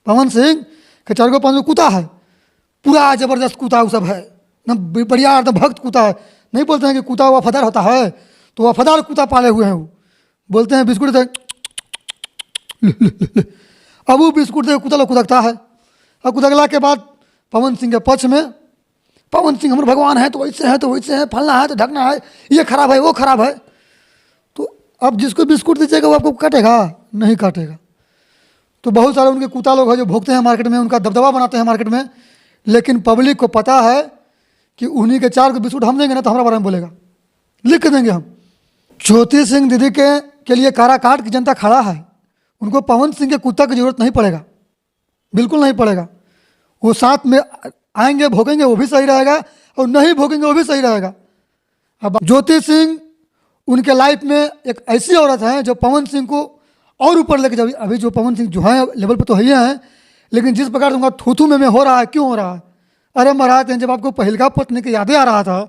पवन सिंह के 4-5 कुत्ता है, पूरा जबरदस्त कुत्ता वो सब है ना, बढ़िया एकदम भक्त कुत्ता है। नहीं बोलते हैं कि कुत्ता वफादार होता है, तो वफादार कुत्ता पाले हुए हैं वो। बोलते हैं बिस्कुट दे, अब वो बिस्कुट दे कुत्ता लोग कुदकता है। और कुदकला के बाद पवन सिंह के पक्ष में, पवन सिंह हमारे भगवान है, तो वैसे है, तो वैसे है, फलना है तो ढकना है, ये खराब है, वो खराब है। तो अब जिसको बिस्कुट दीजिएगा वो आपको काटेगा? नहीं काटेगा। तो बहुत सारे उनके कुत्ता लोग हैं जो भोगते हैं मार्केट में, उनका दबदबा बनाते हैं मार्केट में, लेकिन पब्लिक को पता है कि उन्हीं के 4 को बिस्कुट हम देंगे ना तो हमारे बारे में बोलेगा, लिख के देंगे हम। ज्योति सिंह दीदी के लिए काराकाट की जनता खड़ा है। उनको पवन सिंह के कुत्ता की जरूरत नहीं पड़ेगा, बिल्कुल नहीं पड़ेगा। वो साथ में आएंगे, भोगेंगे, वो भी सही रहेगा, और नहीं भोगेंगे वो भी सही रहेगा। अब ज्योति सिंह उनके लाइफ में एक ऐसी औरत है जो पवन सिंह को और ऊपर लेके जाए। अभी जो पवन सिंह जो है लेवल पर तो है ही है, लेकिन जिस प्रकार से उनका थूथू में हो रहा है, क्यों हो रहा है? अरे महाराज, जब आपको पहलका पत्नी की यादें आ रहा था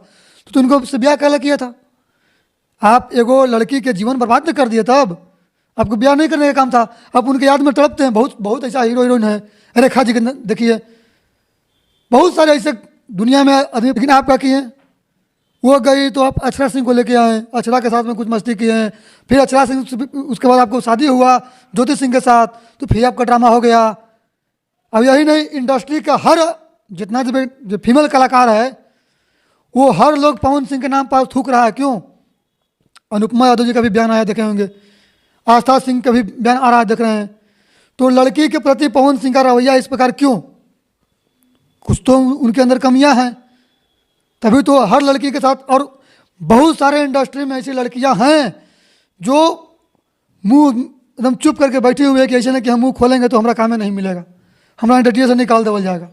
तो इनको उससे ब्याह कहला किया था। आप एगो लड़की के जीवन बर्बाद नहीं कर दिए, तब आपको ब्याह नहीं करने का काम था। आप उनके याद में तड़पते हैं। बहुत बहुत ऐसा हीरो हीरोइन है, रेखा जी के देखिए, बहुत सारे ऐसे दुनिया में आदमी। लेकिन आप क्या किए? वो गई तो आप अक्षरा सिंह को लेके आए, अक्षरा के साथ में कुछ मस्ती किए हैं, फिर अक्षरा सिंह, उसके बाद आपको शादी हुआ ज्योति सिंह के साथ, तो फिर आपका ड्रामा हो गया। अब यही नहीं, इंडस्ट्री का हर जितना जो फीमेल कलाकार है वो हर लोग पवन सिंह के नाम पर थूक रहा है। क्यों? अनुपमा यादव जी का भी बयान आया, देखे होंगे, आस्था सिंह का भी बयान आ रहा है, देख रहे हैं। तो लड़की के प्रति पवन सिंह का रवैया इस प्रकार क्यों? कुछ तो उनके अंदर कमियां हैं, तभी तो हर लड़की के साथ। और बहुत सारे इंडस्ट्री में ऐसी लड़कियां हैं जो मुंह एकदम चुप करके बैठी हुई है कि ऐसे नहीं कि हम मुंह खोलेंगे तो हमारा काम में नहीं मिलेगा, हमारा इंडस्ट्री से निकाल देवल जाएगा।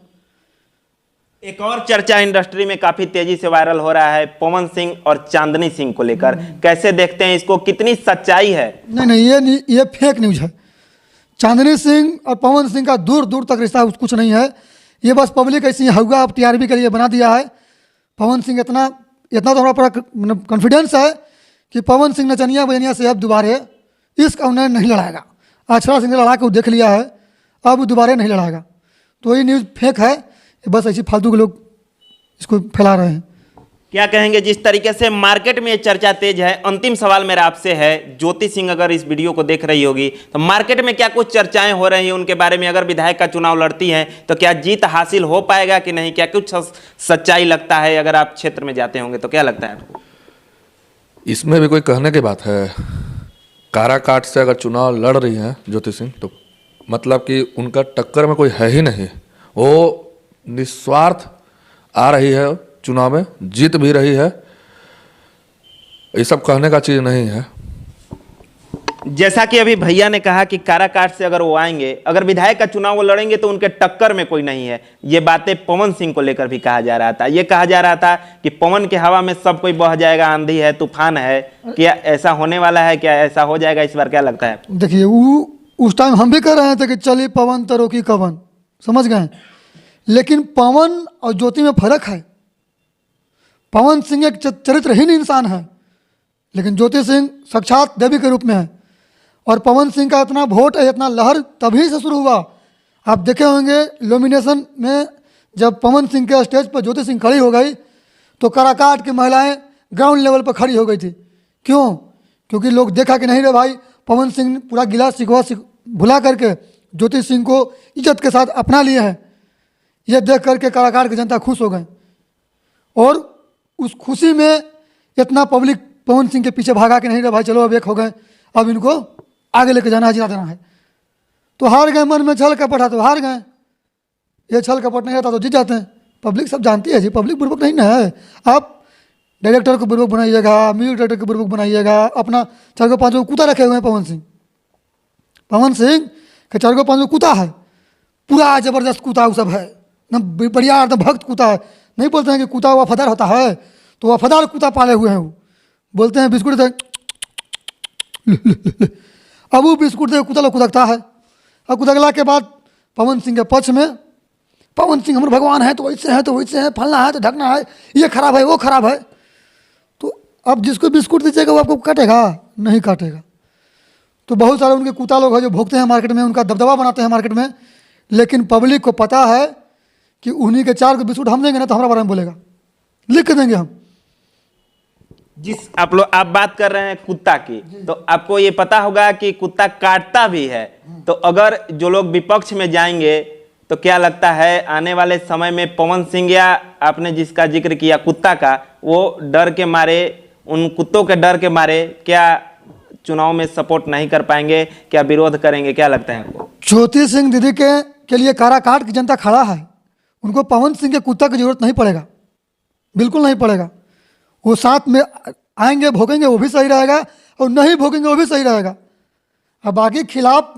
एक और चर्चा इंडस्ट्री में काफी तेजी से वायरल हो रहा है पवन सिंह और चांदनी सिंह को लेकर, कैसे देखते हैं इसको, कितनी सच्चाई है? नहीं, ये फेक न्यूज है। चांदनी सिंह और पवन सिंह का दूर दूर तक रिश्ता कुछ नहीं है। ये बस पब्लिक ऐसी हुआ, अब टीआरपी के लिए बना दिया है। पवन सिंह इतना तो हमारा पूरा कॉन्फिडेंस है कि पवन सिंह नचनिया बजनिया से अब दोबारा इसका उन्हें नहीं लड़ाएगा। अक्षरा सिंह ने लड़ा के देख लिया है, अब दोबारा नहीं लड़ाएगा। तो ये न्यूज़ फेक है, बस ऐसी फालतू के लोग इसको फैला रहे हैं। क्या कहेंगे जिस तरीके से मार्केट में ये चर्चा तेज है? अंतिम सवाल मेरा आपसे है, ज्योति सिंह अगर इस वीडियो को देख रही होगी तो मार्केट में क्या कुछ चर्चाएं हो रही हैं उनके बारे में? अगर विधायक का चुनाव लड़ती हैं तो क्या जीत हासिल हो पाएगा कि नहीं? क्या कुछ सच्चाई लगता है? अगर आप क्षेत्र में जाते होंगे तो क्या लगता है आपको? इसमें भी कोई कहने की बात है? काराकाट से अगर चुनाव लड़ रही हैं ज्योति सिंह तो मतलब कि उनका टक्कर में कोई है ही नहीं। वो निस्वार्थ आ रही है, चुनाव में जीत भी रही है। ये सब कहने का चीज नहीं है। जैसा कि अभी भैया ने कहा कि काराकाट से अगर वो आएंगे, अगर विधायक का चुनाव वो लड़ेंगे तो उनके टक्कर में कोई नहीं है। ये बातें पवन सिंह को लेकर भी कहा जा रहा था। ये कहा जा रहा था कि पवन के हवा में सब कोई बह जाएगा, आंधी है, तूफान है। क्या ऐसा होने वाला है? क्या ऐसा हो जाएगा इस बार? क्या लगता है? देखिए, उस टाइम हम भी कह रहे थे कि चलिए पवन तो रोकी कवन, समझ गए। लेकिन पवन और ज्योति में फर्क है। पवन सिंह एक चरित्रहीन इंसान है, लेकिन ज्योति सिंह साक्षात देवी के रूप में है। और पवन सिंह का इतना वोट है, इतना लहर तभी से शुरू हुआ। आप देखे होंगे नॉमिनेशन में जब पवन सिंह के स्टेज पर ज्योति सिंह खड़ी हो गई तो काराकाट की महिलाएं ग्राउंड लेवल पर खड़ी हो गई थी। क्यों? क्योंकि लोग देखा कि नहीं रे भाई, पवन सिंह पूरा गिला शिकवा भुला करके ज्योति सिंह को इज्जत के साथ अपना लिए हैं। ये देख करके काराकाट की जनता खुश हो गए, और उस खुशी में इतना पब्लिक पवन सिंह के पीछे भागा कि नहीं रे भाई चलो अब एक हो गए, अब इनको आगे लेके जाना है, जिता देना है। तो हार गए, मन में छल कपट है तो हार गए। ये छल कपट नहीं रहता तो जीत जाते हैं। पब्लिक सब जानती है जी, पब्लिक बुर्बक नहीं ना है। आप डायरेक्टर को बुर्बक बनाइएगा, म्यूजिक डायरेक्टर को बुर्बक बनाइएगा, अपना 4-5 कुत्ता रखे हुए हैं। पवन सिंह के 4-5 कुत्ता है, पूरा जबरदस्त कुत्ता वो सब है ना, बढ़िया एकदम भक्त कुत्ता है। नहीं बोलते हैं कि कुत्ता वफादार होता है, तो वफादार कुत्ता पाले हुए हैं वो। बोलते हैं बिस्कुट दे, अब वो बिस्कुट दे कुत्ता लोग कुदकता है। और कुदकला के बाद पवन सिंह के पक्ष में, पवन सिंह हमारे भगवान है, तो वैसे है, तो वैसे है, फलना है तो ढकना है, ये खराब है, वो खराब है। तो अब जिसको बिस्कुट दीजिएगा वो आपको काटेगा? नहीं काटेगा। तो बहुत सारे उनके कुत्ता लोग हैं जो भोगते हैं मार्केट में, उनका दबदबा बनाते हैं मार्केट में, लेकिन पब्लिक को पता है कि उन्हीं के 4 को बिस्कुट हम देंगे ना तो हमारा बारे में बोलेगा, लिख के देंगे हम। जिस आप बात कर रहे हैं कुत्ता की, तो आपको ये पता होगा कि कुत्ता काटता भी है। तो अगर जो लोग विपक्ष में जाएंगे तो क्या लगता है आने वाले समय में पवन सिंह या आपने जिसका जिक्र किया कुत्ता का, वो डर के मारे, उन कुत्तों के डर के मारे क्या चुनाव में सपोर्ट नहीं कर पाएंगे, क्या विरोध करेंगे, क्या लगता है आपको? ज्योति सिंह दीदी के लिए काराकाट की जनता खड़ा है, उनको पवन सिंह के कुत्ता की जरूरत नहीं पड़ेगा, बिल्कुल नहीं पड़ेगा। वो साथ में आएंगे, भोगेंगे, वो भी सही रहेगा, और नहीं भोगेंगे वो भी सही रहेगा। अब बाकी खिलाफ